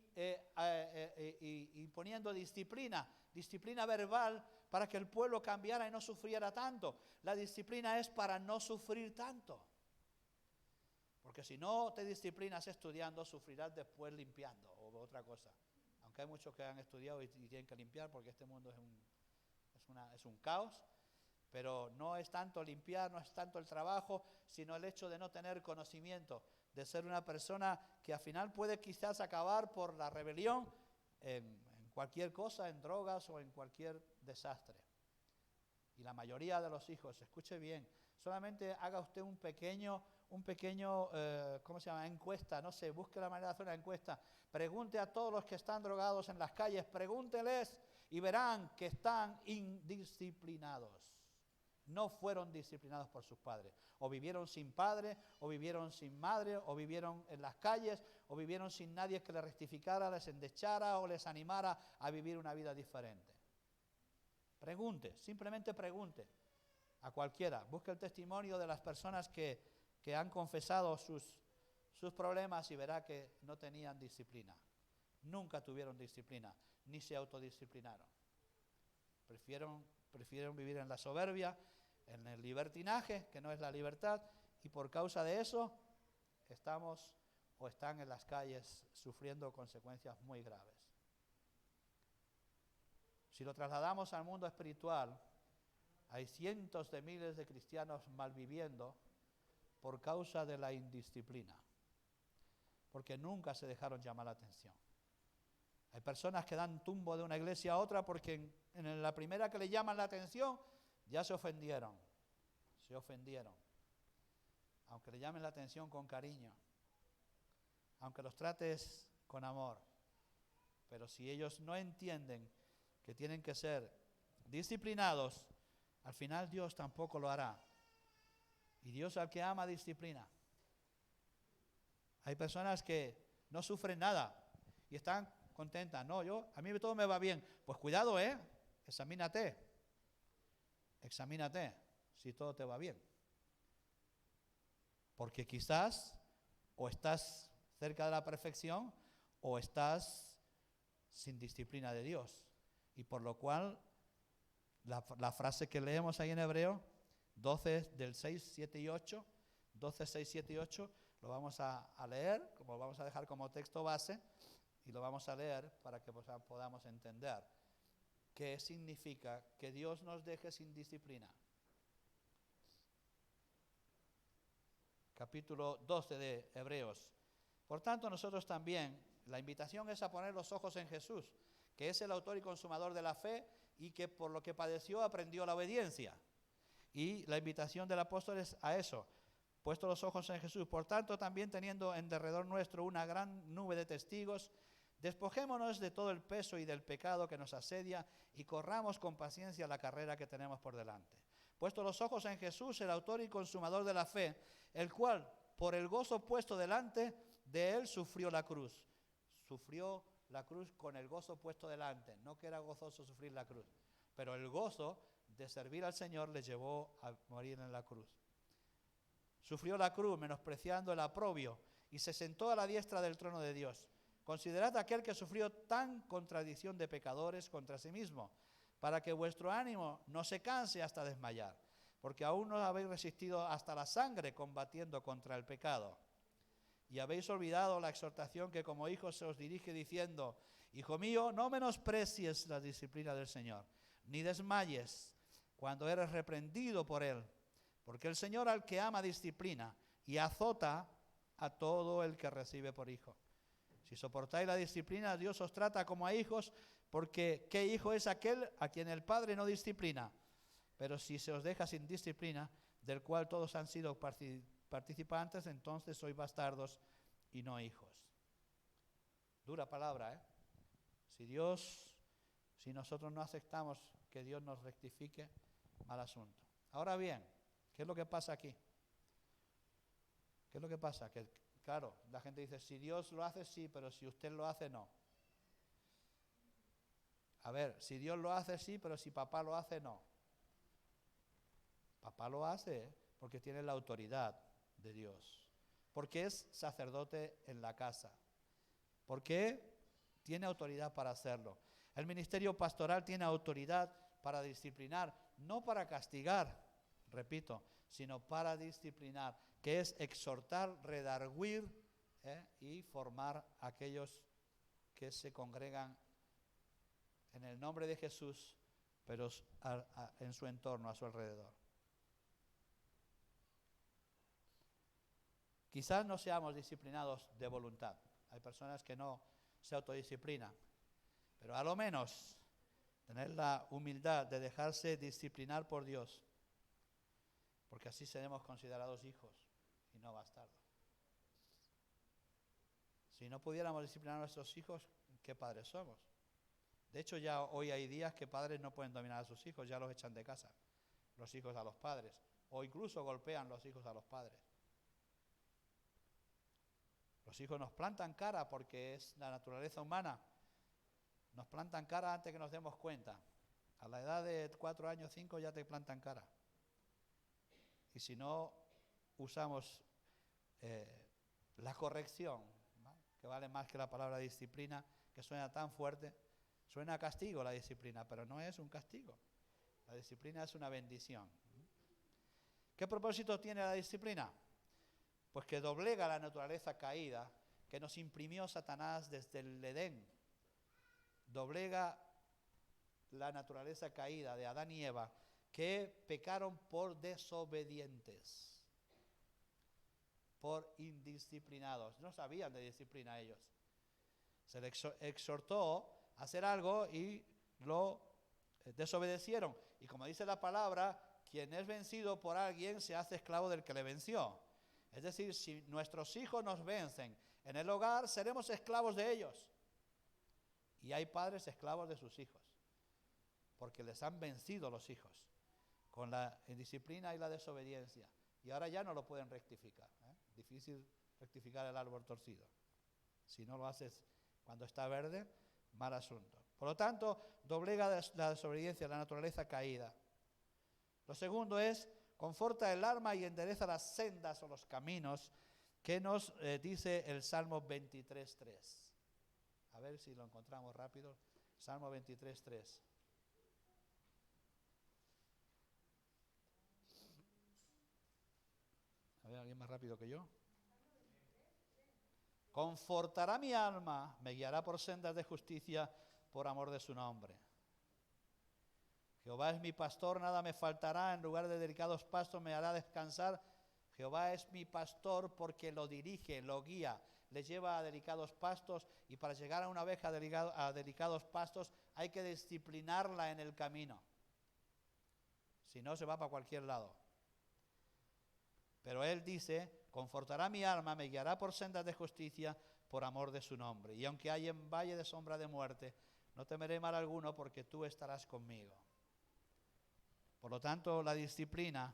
poniendo disciplina verbal para que el pueblo cambiara y no sufriera tanto. La disciplina es para no sufrir tanto. Porque si no te disciplinas estudiando, sufrirás después limpiando o otra cosa. Aunque hay muchos que han estudiado y tienen que limpiar porque este mundo es un caos. Pero no es tanto limpiar, no es tanto el trabajo, sino el hecho de no tener conocimiento, de ser una persona que al final puede quizás acabar por la rebelión en cualquier cosa, en drogas o en cualquier desastre. Y la mayoría de los hijos, escuche bien, solamente haga usted un pequeño, ¿cómo se llama? Encuesta, no sé, busque la manera de hacer una encuesta. Pregunte a todos los que están drogados en las calles, pregúnteles y verán que están indisciplinados. No fueron disciplinados por sus padres. O vivieron sin padre, o vivieron sin madre, o vivieron en las calles, o vivieron sin nadie que les rectificara, les endechara o les animara a vivir una vida diferente. Pregunte, simplemente pregunte a cualquiera. Busque el testimonio de las personas que han confesado sus problemas y verá que no tenían disciplina. Nunca tuvieron disciplina, ni se autodisciplinaron. Prefirieron vivir en la soberbia, en el libertinaje, que no es la libertad, y por causa de eso están en las calles sufriendo consecuencias muy graves. Si lo trasladamos al mundo espiritual, hay cientos de miles de cristianos malviviendo por causa de la indisciplina, porque nunca se dejaron llamar la atención. Hay personas que dan tumbo de una iglesia a otra porque en la primera que le llaman la atención ya se ofendieron. Aunque le llamen la atención con cariño, aunque los trates con amor, pero si ellos no entienden que tienen que ser disciplinados, al final Dios tampoco lo hará. Y Dios al que ama disciplina. Hay personas que no sufren nada y están contentas. No, a mí todo me va bien. Pues cuidado, examínate si todo te va bien. Porque quizás o estás cerca de la perfección o estás sin disciplina de Dios. Y por lo cual, la frase que leemos ahí en Hebreo 12 del 6, 7 y 8, 12, 6, 7 y 8, lo vamos a leer, como lo vamos a dejar como texto base, y lo vamos a leer para que podamos entender qué significa que Dios nos deje sin disciplina. Capítulo 12 de Hebreos. Por tanto, nosotros también, la invitación es a poner los ojos en Jesús, que es el autor y consumador de la fe y que por lo que padeció aprendió la obediencia. Y la invitación del apóstol es a eso, puesto los ojos en Jesús. Por tanto, también teniendo en derredor nuestro una gran nube de testigos, despojémonos de todo el peso y del pecado que nos asedia y corramos con paciencia la carrera que tenemos por delante. Puesto los ojos en Jesús, el autor y consumador de la fe, el cual, por el gozo puesto delante de él, sufrió la cruz. Sufrió la cruz con el gozo puesto delante. No que era gozoso sufrir la cruz, pero el gozo de servir al Señor le llevó a morir en la cruz. Sufrió la cruz, menospreciando el oprobio, y se sentó a la diestra del trono de Dios. Considerad aquel que sufrió tan contradicción de pecadores contra sí mismo, para que vuestro ánimo no se canse hasta desmayar, porque aún no habéis resistido hasta la sangre combatiendo contra el pecado. Y habéis olvidado la exhortación que como hijos se os dirige diciendo: Hijo mío, no menosprecies la disciplina del Señor, ni desmayes cuando eres reprendido por él, porque el Señor al que ama disciplina y azota a todo el que recibe por hijo. Si soportáis la disciplina, Dios os trata como a hijos, porque ¿qué hijo es aquel a quien el Padre no disciplina? Pero si se os deja sin disciplina, del cual todos han sido participantes, entonces sois bastardos y no hijos. Dura palabra, Si nosotros no aceptamos que Dios nos rectifique, mal asunto. Ahora bien, ¿qué es lo que pasa aquí? ¿Qué es lo que pasa? Que, claro, la gente dice, si Dios lo hace, sí, pero si usted lo hace, no. A ver, si Dios lo hace, sí, pero si papá lo hace, no. Papá lo hace porque tiene la autoridad de Dios, porque es sacerdote en la casa, porque tiene autoridad para hacerlo. El ministerio pastoral tiene autoridad para disciplinar, no para castigar, repito, sino para disciplinar, que es exhortar, redarguir y formar a aquellos que se congregan en el nombre de Jesús, pero en su entorno, a su alrededor. Quizás no seamos disciplinados de voluntad. Hay personas que no se autodisciplinan, pero a lo menos tener la humildad de dejarse disciplinar por Dios, porque así seremos considerados hijos y no bastardos. Si no pudiéramos disciplinar a nuestros hijos, ¿qué padres somos? De hecho, ya hoy hay días que padres no pueden dominar a sus hijos, ya los echan de casa, los hijos a los padres, o incluso golpean los hijos a los padres. Los hijos nos plantan cara porque es la naturaleza humana. Nos plantan cara antes que nos demos cuenta. A la edad de 4 años, 5 ya te plantan cara. Y si no usamos la corrección, ¿no?, que vale más que la palabra disciplina, que suena tan fuerte, suena a castigo la disciplina, pero no es un castigo. La disciplina es una bendición. ¿Qué propósito tiene la disciplina? Pues que doblega la naturaleza caída que nos imprimió Satanás desde el Edén. Doblega la naturaleza caída de Adán y Eva, que pecaron por desobedientes, por indisciplinados. No sabían de disciplina ellos. Se les exhortó a hacer algo y lo desobedecieron. Y como dice la palabra, quien es vencido por alguien se hace esclavo del que le venció. Es decir, si nuestros hijos nos vencen en el hogar, seremos esclavos de ellos. Y hay padres esclavos de sus hijos, porque les han vencido los hijos con la indisciplina y la desobediencia. Y ahora ya no lo pueden rectificar. Difícil rectificar el árbol torcido. Si no lo haces cuando está verde, mal asunto. Por lo tanto, doblega la desobediencia, la naturaleza caída. Lo segundo es, conforta el alma y endereza las sendas o los caminos, que nos dice el Salmo 23.3. A ver si lo encontramos rápido. Salmo 23.3. A ver, ¿alguien más rápido que yo? Confortará mi alma, me guiará por sendas de justicia, por amor de su nombre. Jehová es mi pastor, nada me faltará, en lugar de delicados pastos me hará descansar. Jehová es mi pastor porque lo dirige, lo guía, le lleva a delicados pastos, y para llegar a una oveja a delicados pastos hay que disciplinarla en el camino. Si no, se va para cualquier lado. Pero él dice, confortará mi alma, me guiará por sendas de justicia, por amor de su nombre. Y aunque haya en valle de sombra de muerte, no temeré mal alguno, porque tú estarás conmigo. Por lo tanto, la disciplina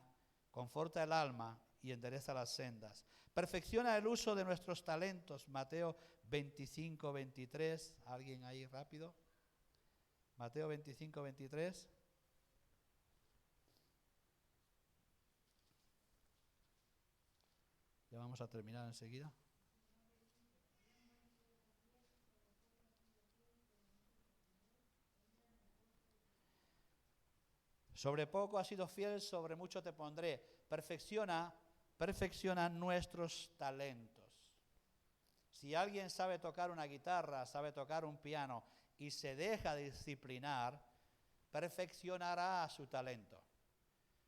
conforta el alma y endereza las sendas. Perfecciona el uso de nuestros talentos. Mateo 25:23. ¿Alguien ahí rápido? Mateo 25:23. Ya vamos a terminar enseguida. Sobre poco has sido fiel, sobre mucho te pondré. Perfecciona nuestros talentos. Si alguien sabe tocar una guitarra, sabe tocar un piano y se deja disciplinar, perfeccionará su talento.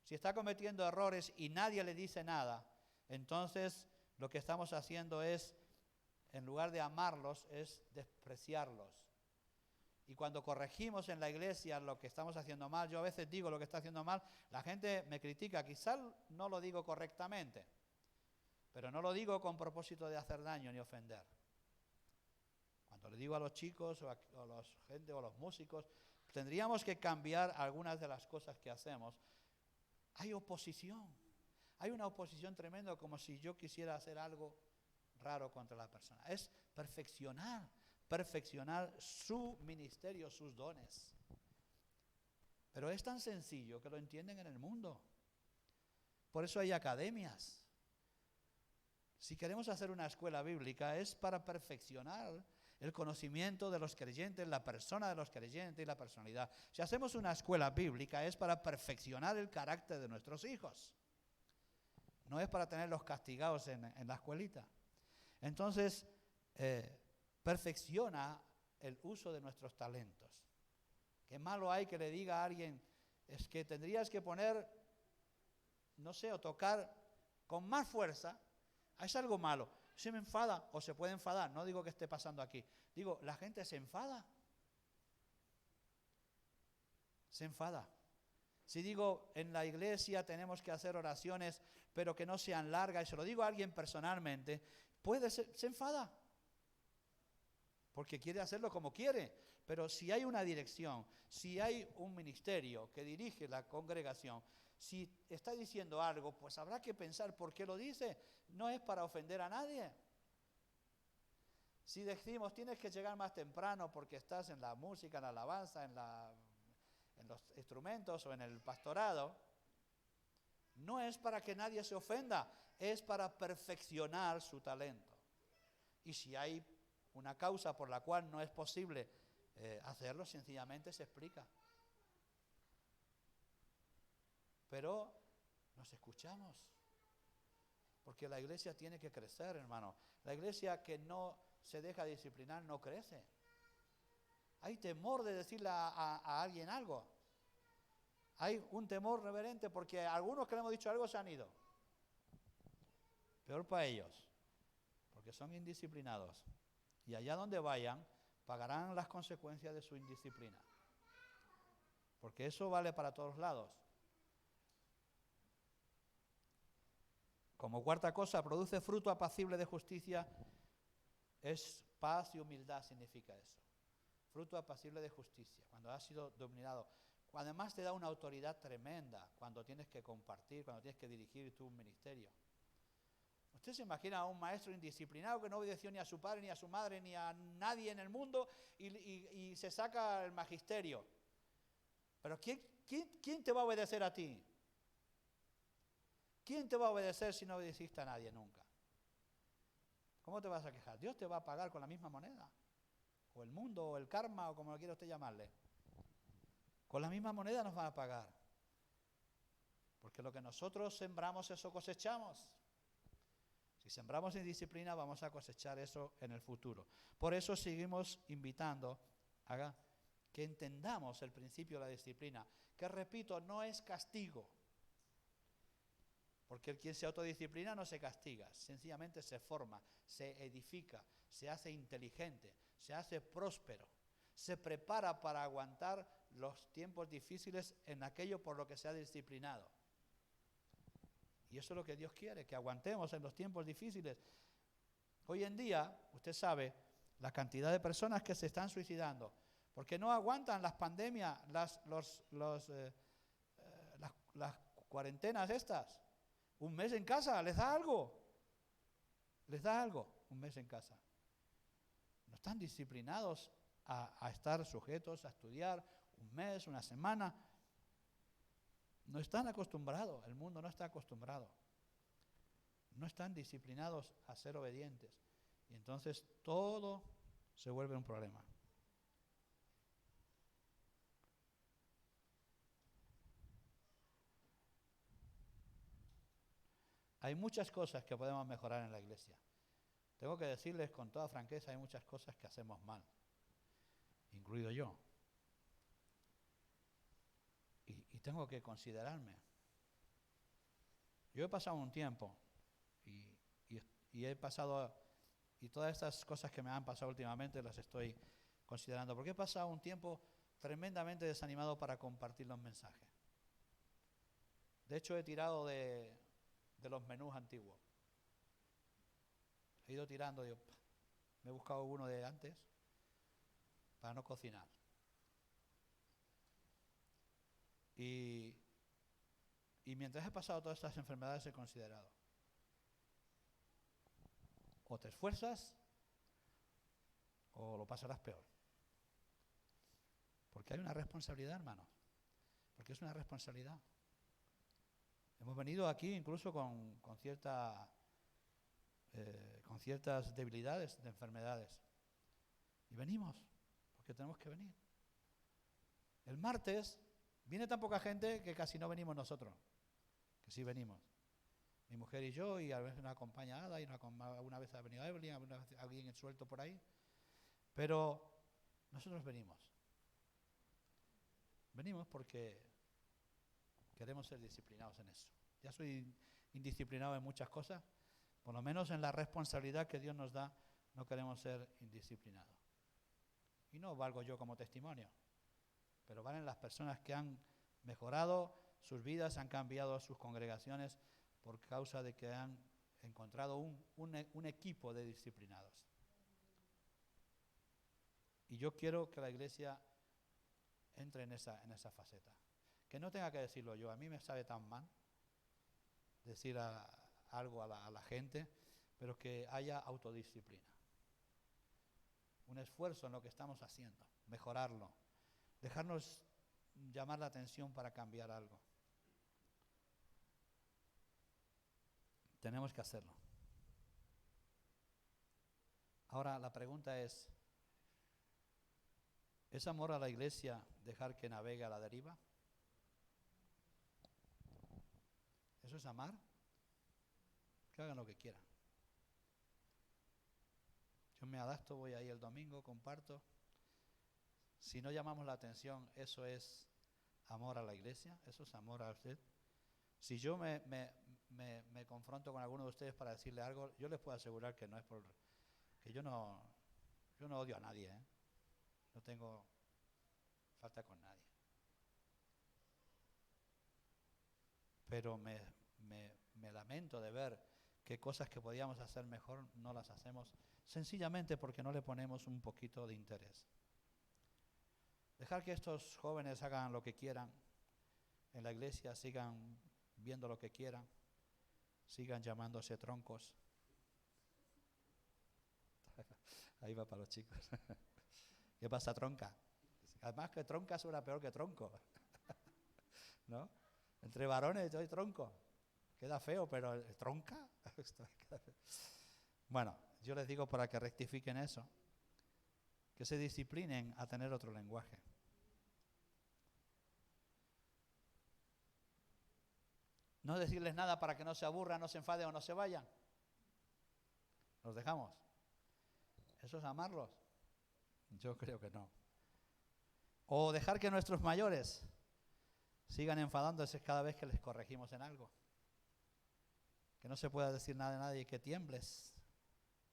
Si está cometiendo errores y nadie le dice nada, entonces lo que estamos haciendo es, en lugar de amarlos, es despreciarlos. Y cuando corregimos en la iglesia lo que estamos haciendo mal, yo a veces digo lo que está haciendo mal, la gente me critica, quizás no lo digo correctamente, pero no lo digo con propósito de hacer daño ni ofender. Cuando le digo a los chicos o a la gente o a los músicos, tendríamos que cambiar algunas de las cosas que hacemos. Hay oposición. Hay una oposición tremenda, como si yo quisiera hacer algo raro contra la persona. Es perfeccionar su ministerio, sus dones. Pero es tan sencillo que lo entienden en el mundo. Por eso hay academias. Si queremos hacer una escuela bíblica es para perfeccionar el conocimiento de los creyentes, la persona de los creyentes y la personalidad. Si hacemos una escuela bíblica es para perfeccionar el carácter de nuestros hijos. No es para tenerlos castigados en la escuelita. Entonces, perfecciona el uso de nuestros talentos. Qué malo hay que le diga a alguien, es que tendrías que poner, no sé, o tocar con más fuerza. Es algo malo. Se me enfada o se puede enfadar. No digo que esté pasando aquí. Digo, la gente se enfada. Se enfada. Si digo, en la iglesia tenemos que hacer oraciones, pero que no sean largas, y se lo digo a alguien personalmente, se enfada. Porque quiere hacerlo como quiere. Pero si hay una dirección, si hay un ministerio que dirige la congregación, si está diciendo algo, pues habrá que pensar por qué lo dice. No es para ofender a nadie. Si decimos, tienes que llegar más temprano porque estás en la música, en la alabanza, en los instrumentos o en el pastorado, no es para que nadie se ofenda, es para perfeccionar su talento. Y si hay una causa por la cual no es posible hacerlo, sencillamente se explica. Pero nos escuchamos, porque la iglesia tiene que crecer, hermano. La iglesia que no se deja disciplinar no crece. Hay temor de decirle a alguien algo. Hay un temor reverente porque algunos que le hemos dicho algo se han ido. Peor para ellos, porque son indisciplinados. Y allá donde vayan, pagarán las consecuencias de su indisciplina. Porque eso vale para todos lados. Como cuarta cosa, produce fruto apacible de justicia. Es paz y humildad, significa eso. Fruto apacible de justicia, cuando has sido dominado. Además te da una autoridad tremenda cuando tienes que compartir, cuando tienes que dirigir tu ministerio. ¿Usted se imagina a un maestro indisciplinado que no obedeció ni a su padre, ni a su madre, ni a nadie en el mundo y se saca el magisterio? Pero ¿quién te va a obedecer a ti? ¿Quién te va a obedecer si no obedeciste a nadie nunca? ¿Cómo te vas a quejar? Dios te va a pagar con la misma moneda. O el mundo, o el karma, o como lo quiera usted llamarle. Con la misma moneda nos van a pagar. Porque lo que nosotros sembramos, eso cosechamos. Si sembramos indisciplina, vamos a cosechar eso en el futuro. Por eso seguimos invitando a que entendamos el principio de la disciplina, que repito, no es castigo. Porque el quien se autodisciplina no se castiga, sencillamente se forma, se edifica, se hace inteligente, se hace próspero, se prepara para aguantar los tiempos difíciles en aquello por lo que se ha disciplinado. Y eso es lo que Dios quiere, que aguantemos en los tiempos difíciles. Hoy en día, usted sabe, la cantidad de personas que se están suicidando, porque no aguantan las pandemias, las cuarentenas estas. Un mes en casa, ¿les da algo? ¿Les da algo un mes en casa? No están disciplinados a estar sujetos a estudiar un mes, una semana. No están acostumbrados, el mundo no está acostumbrado. No están disciplinados a ser obedientes. Y entonces todo se vuelve un problema. Hay muchas cosas que podemos mejorar en la iglesia. Tengo que decirles con toda franqueza, hay muchas cosas que hacemos mal, incluido yo. Y tengo que considerarme. Yo he pasado un tiempo y he pasado, y todas estas cosas que me han pasado últimamente las estoy considerando, porque he pasado un tiempo tremendamente desanimado para compartir los mensajes. De hecho, he tirado de los menús antiguos. He ido tirando, me he buscado uno de antes para no cocinar. Y mientras he pasado todas estas enfermedades he considerado, o te esfuerzas o lo pasarás peor. Porque hay una responsabilidad, hermanos. Porque es una responsabilidad. Hemos venido aquí incluso con ciertas debilidades de enfermedades. Y venimos, porque tenemos que venir. El martes viene tan poca gente que casi no venimos nosotros. Que sí venimos. Mi mujer y yo, y a veces una acompañada, y alguna vez ha venido Evelyn, alguna vez alguien suelto por ahí. Pero nosotros venimos. Venimos porque queremos ser disciplinados en eso. Ya soy indisciplinado en muchas cosas, por lo menos en la responsabilidad que Dios nos da, no queremos ser indisciplinados. Y no valgo yo como testimonio, pero valen las personas que han mejorado sus vidas, han cambiado sus congregaciones por causa de que han encontrado un equipo de disciplinados. Y yo quiero que la iglesia entre en esa faceta. Que no tenga que decirlo yo. A mí me sabe tan mal decir algo a la gente, pero que haya autodisciplina. Un esfuerzo en lo que estamos haciendo, mejorarlo, dejarnos llamar la atención para cambiar algo. Tenemos que hacerlo. Ahora la pregunta es amor a la iglesia dejar que navegue a la deriva? ¿Eso es amar? Que hagan lo que quieran. Yo me adapto, voy ahí el domingo, comparto. Si no llamamos la atención, ¿eso es amor a la iglesia? ¿Eso es amor a usted? Si yo me confronto con alguno de ustedes para decirle algo, yo les puedo asegurar que no es por... que yo no odio a nadie, ¿eh? No tengo falta con nadie. Pero me lamento de ver que cosas que podíamos hacer mejor no las hacemos, sencillamente porque no le ponemos un poquito de interés. Dejar que estos jóvenes hagan lo que quieran en la iglesia, sigan viendo lo que quieran, sigan llamándose troncos. Ahí va para los chicos. ¿Qué pasa, tronca? Además que tronca suena peor que tronco. ¿No? Entre varones soy tronco. Queda feo, pero tronca. Bueno, yo les digo para que rectifiquen eso, que se disciplinen a tener otro lenguaje. No decirles nada para que no se aburran, no se enfaden o no se vayan. ¿Los dejamos? ¿Eso es amarlos? Yo creo que no. O dejar que nuestros mayores sigan enfadándose cada vez que les corregimos en algo. Que no se pueda decir nada de nadie y que tiembles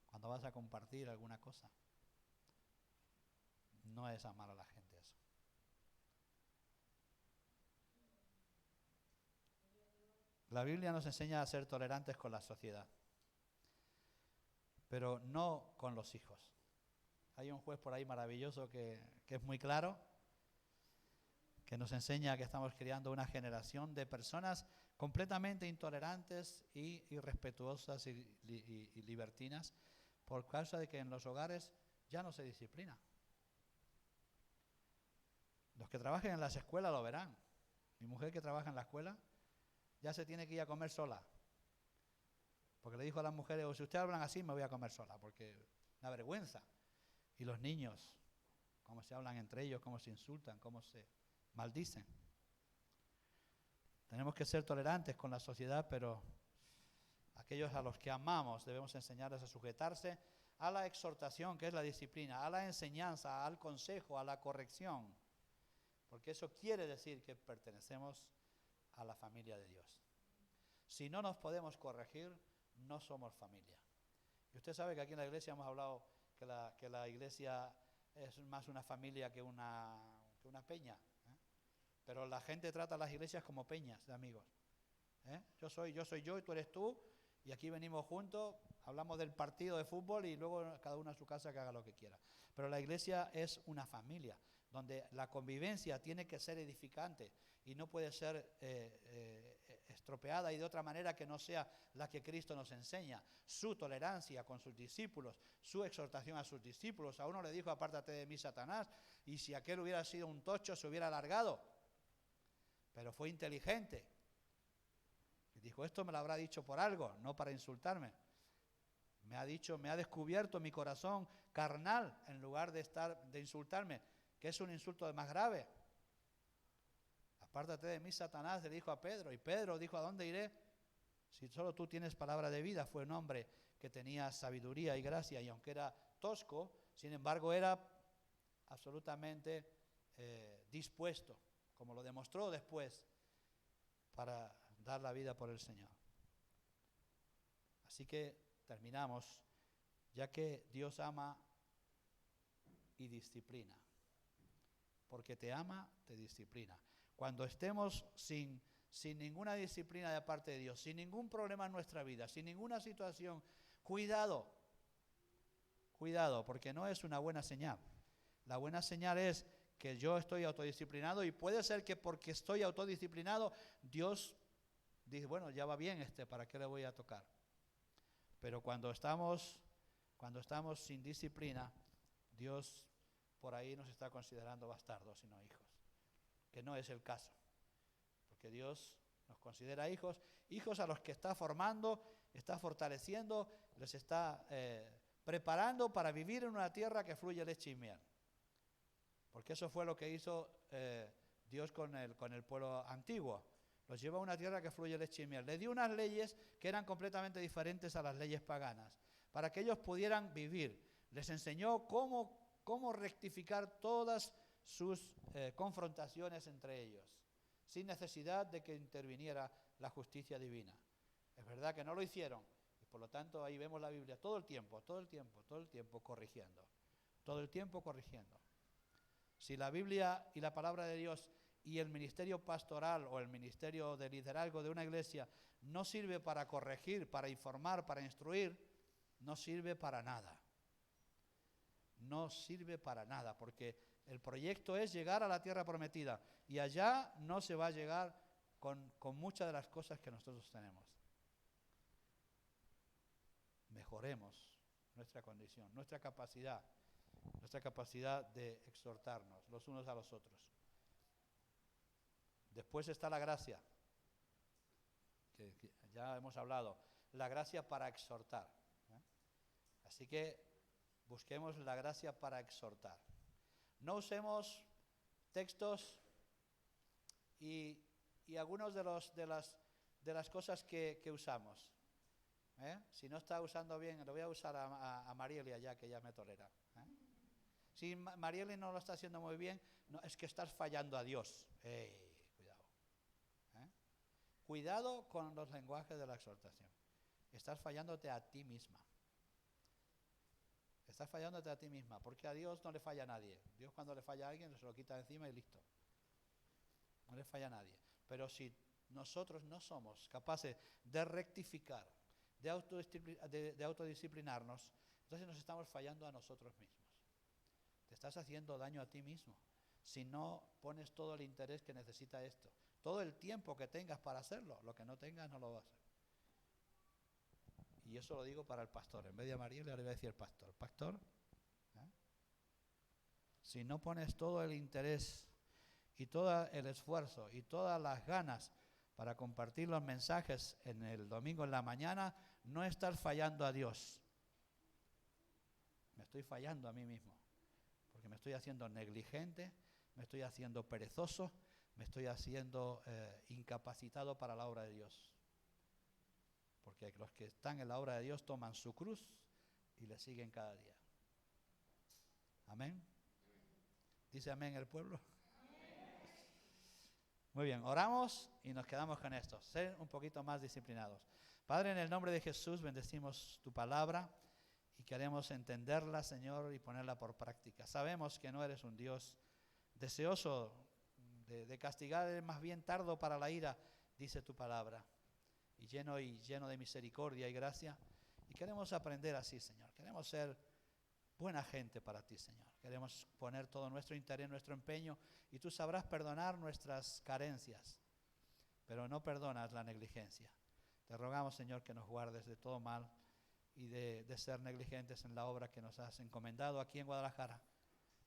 cuando vas a compartir alguna cosa. No es amar a la gente eso. La Biblia nos enseña a ser tolerantes con la sociedad, pero no con los hijos. Hay un juez por ahí maravilloso que es muy claro, que nos enseña que estamos criando una generación de personas completamente intolerantes y irrespetuosas y libertinas por causa de que en los hogares ya no se disciplina. Los que trabajen en las escuelas lo verán. Mi mujer que trabaja en la escuela ya se tiene que ir a comer sola. Porque le dijo a las mujeres, o si ustedes hablan así, me voy a comer sola, porque una vergüenza. Y los niños, cómo se hablan entre ellos, cómo se insultan, cómo se maldicen. Tenemos que ser tolerantes con la sociedad, pero aquellos a los que amamos debemos enseñarles a sujetarse a la exhortación, que es la disciplina, a la enseñanza, al consejo, a la corrección. Porque eso quiere decir que pertenecemos a la familia de Dios. Si no nos podemos corregir, no somos familia. Y usted sabe que aquí en la iglesia hemos hablado que la iglesia es más una familia que una peña, ¿eh? Pero la gente trata a las iglesias como peñas de amigos, ¿eh? Yo soy yo y tú eres tú, y aquí venimos juntos, hablamos del partido de fútbol y luego cada uno a su casa que haga lo que quiera. Pero la iglesia es una familia donde la convivencia tiene que ser edificante y no puede ser estropeada y de otra manera que no sea la que Cristo nos enseña. Su tolerancia con sus discípulos, su exhortación a sus discípulos. A uno le dijo: apártate de mí, Satanás, y si aquel hubiera sido un tocho se hubiera alargado, pero fue inteligente. Y dijo: esto me lo habrá dicho por algo, no para insultarme. Me ha dicho, me ha descubierto mi corazón carnal en lugar de insultarme, que es un insulto más grave. Apártate de mí, Satanás, le dijo a Pedro. Y Pedro dijo: ¿a dónde iré? Si solo tú tienes palabra de vida. Fue un hombre que tenía sabiduría y gracia, y aunque era tosco, sin embargo era absolutamente dispuesto, como lo demostró después, para dar la vida por el Señor. Así que terminamos, ya que Dios ama y disciplina. Porque te ama, te disciplina. Cuando estemos sin ninguna disciplina de parte de Dios, sin ningún problema en nuestra vida, sin ninguna situación, cuidado, porque no es una buena señal. La buena señal es que yo estoy autodisciplinado, y puede ser que porque estoy autodisciplinado, Dios dice: bueno, ya va bien ¿para qué le voy a tocar? Pero cuando estamos sin disciplina, Dios por ahí nos está considerando bastardos y no hijos, que no es el caso, porque Dios nos considera hijos a los que está formando, está fortaleciendo, les está preparando para vivir en una tierra que fluye leche y miel, porque eso fue lo que hizo Dios con el pueblo antiguo. Los llevó a una tierra que fluye leche y miel. Le dio unas leyes que eran completamente diferentes a las leyes paganas, para que ellos pudieran vivir. Les enseñó cómo rectificar todas sus confrontaciones entre ellos, sin necesidad de que interviniera la justicia divina. Es verdad que no lo hicieron, y por lo tanto ahí vemos la Biblia todo el tiempo corrigiendo. Todo el tiempo corrigiendo. Si la Biblia y la palabra de Dios y el ministerio pastoral o el ministerio de liderazgo de una iglesia no sirve para corregir, para informar, para instruir, no sirve para nada. No sirve para nada, porque el proyecto es llegar a la tierra prometida, y allá no se va a llegar con muchas de las cosas que nosotros tenemos. Mejoremos nuestra condición, nuestra capacidad de exhortarnos los unos a los otros. Después está la gracia, que ya hemos hablado, la gracia para exhortar. Así que busquemos la gracia para exhortar. No usemos textos y algunos de las cosas que usamos. Si no está usando bien, lo voy a usar a Marielia, ya que ella me tolera. Si Marielia no lo está haciendo muy bien, no, es que estás fallando a Dios. Cuidado con los lenguajes de la exhortación. Estás fallándote a ti misma. Estás fallándote a ti misma, porque a Dios no le falla a nadie. Dios, cuando le falla a alguien, se lo quita de encima y listo. No le falla a nadie. Pero si nosotros no somos capaces de rectificar, de autodisciplinarnos, entonces nos estamos fallando a nosotros mismos. Te estás haciendo daño a ti mismo si no pones todo el interés que necesita esto. Todo el tiempo que tengas para hacerlo, lo que no tengas no lo vas a hacer. Y eso lo digo para el pastor. En vez de a María le voy a decir el pastor. Pastor, si no pones todo el interés y todo el esfuerzo y todas las ganas para compartir los mensajes en el domingo en la mañana, no estás fallando a Dios. Me estoy fallando a mí mismo, porque me estoy haciendo negligente, me estoy haciendo perezoso, me estoy haciendo incapacitado para la obra de Dios. Porque los que están en la obra de Dios toman su cruz y le siguen cada día. Amén. ¿Dice amén el pueblo? Amén. Muy bien, oramos y nos quedamos con esto. Ser un poquito más disciplinados. Padre, en el nombre de Jesús bendecimos tu palabra y queremos entenderla, Señor, y ponerla por práctica. Sabemos que no eres un Dios deseoso de castigar, eres más bien tardo para la ira, dice tu palabra. Y lleno de misericordia y gracia. Y queremos aprender así, Señor. Queremos ser buena gente para ti, Señor. Queremos poner todo nuestro interés, nuestro empeño, y tú sabrás perdonar nuestras carencias, pero no perdonas la negligencia. Te rogamos, Señor, que nos guardes de todo mal y de ser negligentes en la obra que nos has encomendado aquí en Guadalajara.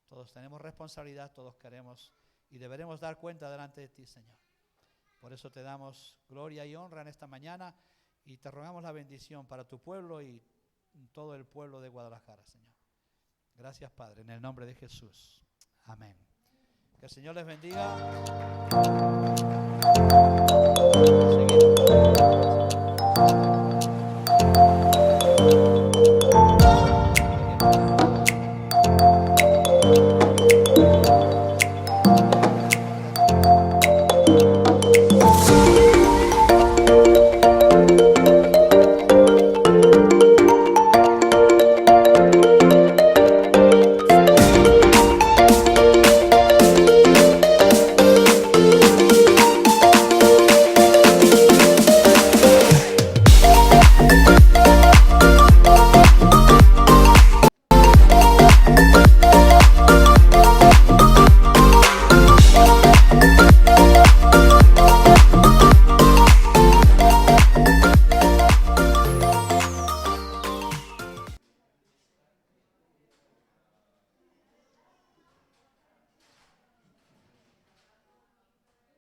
Todos tenemos responsabilidad, todos queremos y deberemos dar cuenta delante de ti, Señor. Por eso te damos gloria y honra en esta mañana y te rogamos la bendición para tu pueblo y todo el pueblo de Guadalajara, Señor. Gracias, Padre, en el nombre de Jesús. Amén. Que el Señor les bendiga.